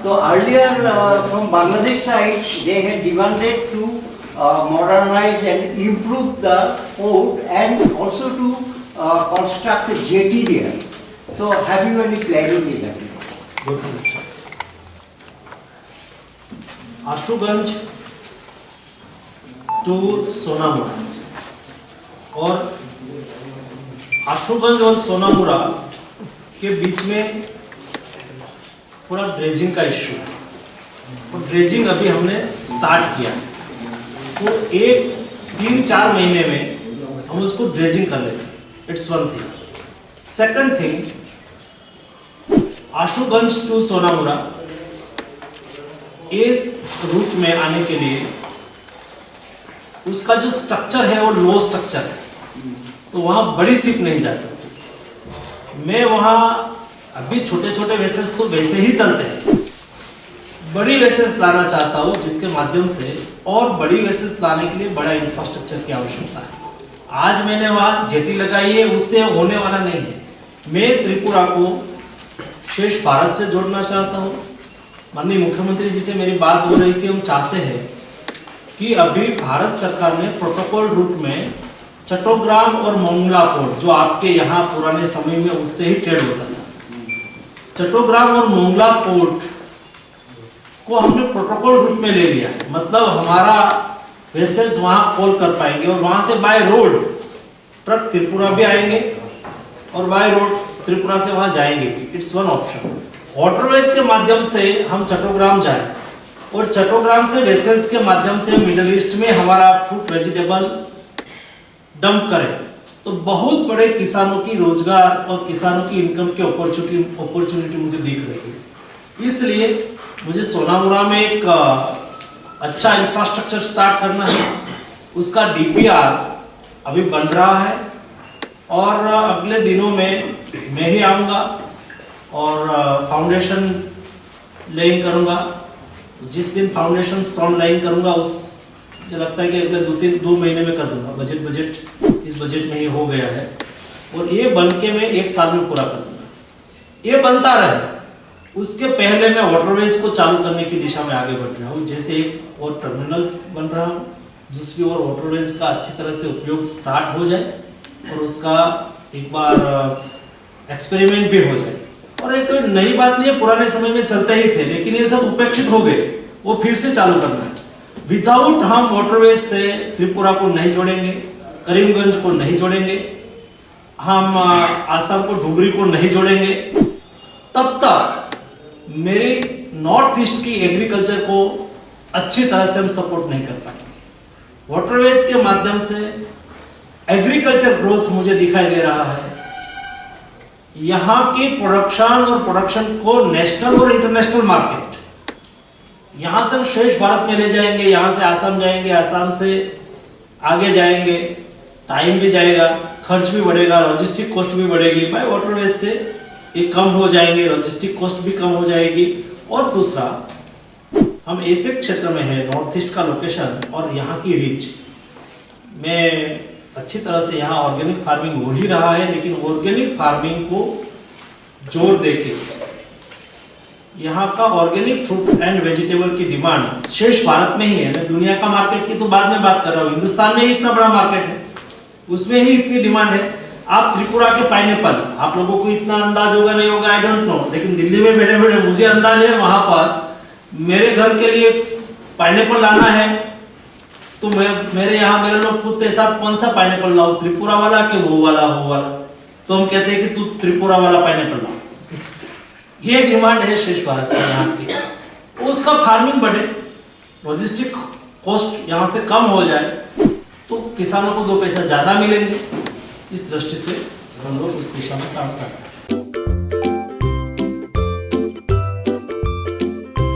So earlier from Bangladesh side, they had demanded to modernize and improve the port and also to construct a jetty there. So have you any planning in that? Good question. Ashuganj to Sonamura और आशुगंज और सोनामुरा के बीच में थोड़ा dredging का issue है और dredging अभी हमने स्टार्ट किया है, तो 3-4 महीने में हम उसको ड्रेजिंग कर लेते। It's one thing. Second thing, Ashuganj to Sonamura इस रूट में आने के लिए उसका जो स्ट्रक्चर है वो लो स्ट्रक्चर है, तो वहां बड़ी शिप नहीं जा सकती। मैं वहां अभी छोटे छोटे वेसल्स तो वैसे ही चलते हैं, बड़ी वेसल्स लाना चाहता हूं जिसके माध्यम से, और बड़ी वेसल्स लाने के लिए बड़ा इंफ्रास्ट्रक्चर की आवश्यकता है। आज मैंने वहां जेटी लगाई है, उससे होने वाला नहीं है। मैं त्रिपुरा को शेष भारत से जोड़ना चाहता हूं। माननीय मुख्यमंत्री जी से मेरी बात हो रही थी, हम चाहते हैं कि अभी भारत सरकार ने प्रोटोकॉल रूट में चट्टोग्राम और मोंगला पोर्ट, जो आपके यहाँ पुराने समय में उससे ही ट्रेड होता था, चट्टोग्राम और मोंगला पोर्ट को हमने प्रोटोकॉल रूट में ले लिया। मतलब हमारा वेसल्स वहां कॉल कर पाएंगे और वहां से बाय रोड ट्रक त्रिपुरा भी आएंगे और बाय रोड त्रिपुरा से वहां जाएंगे। It's one option. वाटरवेज के माध्यम से हम चट्टोग्राम जाए और चट्टोग्राम से वेसल्स के माध्यम से मिडिल ईस्ट में हमारा फ्रूट वेजिटेबल डंप करें, तो बहुत बड़े किसानों की रोजगार और किसानों की इनकम की अपॉर्चुनिटी मुझे दिख रही है। इसलिए मुझे सोनामुरा में एक अच्छा इंफ्रास्ट्रक्चर स्टार्ट करना है। उसका डीपीआर अभी बन रहा है और अगले दिनों में मैं ही आऊँगा और फाउंडेशन लेइंग करूँगा। जिस दिन फाउंडेशन स्टोन लाइन करूँगा, उस मुझे लगता है कि अगले 2 महीने में कर दूंगा। बजट इस बजट में ही हो गया है और ये बन के मैं 1 साल में पूरा कर दूंगा। ये बनता रहे, उसके पहले मैं वाटरवेज को चालू करने की दिशा में आगे बढ़ रहा हूँ। जैसे एक और टर्मिनल बन रहा हूँ, दूसरी ओर वाटरवेज का अच्छी तरह से उपयोग स्टार्ट हो जाए और उसका एक बार एक्सपेरिमेंट भी हो जाए। और एक तो नई बात नहीं है, पुराने समय में चलते ही थे, लेकिन ये सब उपेक्षित हो गए, वो फिर से चालू करना है। विदाउट हम वाटरवेज से त्रिपुरा को नहीं जोड़ेंगे, करीमगंज को नहीं जोड़ेंगे, हम आसाम को डुगरी को नहीं जोड़ेंगे, तब तक मेरी नॉर्थ ईस्ट की एग्रीकल्चर को अच्छी तरह से हम सपोर्ट नहीं कर पाएंगे। वाटरवेज के माध्यम से एग्रीकल्चर ग्रोथ मुझे दिखाई दे रहा है। यहाँ की प्रोडक्शन को नेशनल और इंटरनेशनल मार्केट, यहाँ से हम शेष भारत में ले जाएंगे, यहाँ से आसाम जाएंगे, आसाम से आगे जाएंगे, टाइम भी जाएगा, खर्च भी बढ़ेगा, लॉजिस्टिक कॉस्ट भी बढ़ेगी। बाय वाटरवेज से ये कम हो जाएंगे, लॉजिस्टिक कॉस्ट भी कम हो जाएगी। और दूसरा, हम ऐसे क्षेत्र में है, नॉर्थ ईस्ट का लोकेशन और यहाँ की रीच, मैं अच्छी तरह से यहाँ ऑर्गेनिक फार्मिंग हो ही रहा है, लेकिन ऑर्गेनिक फार्मिंग को जोर देके यहाँ का ऑर्गेनिक फ्रूट एंड वेजिटेबल की डिमांड शेष भारत में ही है। मैं दुनिया का मार्केट की तो बाद में बात कर रहा हूँ, हिंदुस्तान में ही इतना बड़ा मार्केट है, उसमें ही इतनी डिमांड है। आप त्रिपुरा के पाइनएप्पल, आप लोगों को इतना अंदाज होगा नहीं होगा, आई डोंट नो, लेकिन दिल्ली में बैठे बैठे मुझे अंदाज है, वहां पर मेरे घर के लिए पाइनएप्पल लाना है तो मेरे यहाँ मेरे लोग पूछते साहब कौन सा पाइनएप्पल लाओ, त्रिपुरा वाला कि वो वाला, तो हम कहते हैं कि तू त्रिपुरा वाला पाइनएप्पल लाओ। ये डिमांड है शेष भारत में यहाँ की। उसका फार्मिंग बढ़े, लॉजिस्टिक कॉस्ट यहाँ से कम हो जाए, तो किसानों को 2 पैसा ज्यादा मिलेंगे। इस दृष्टि से हम लोग उस दिशा में काम कर रहे हैं।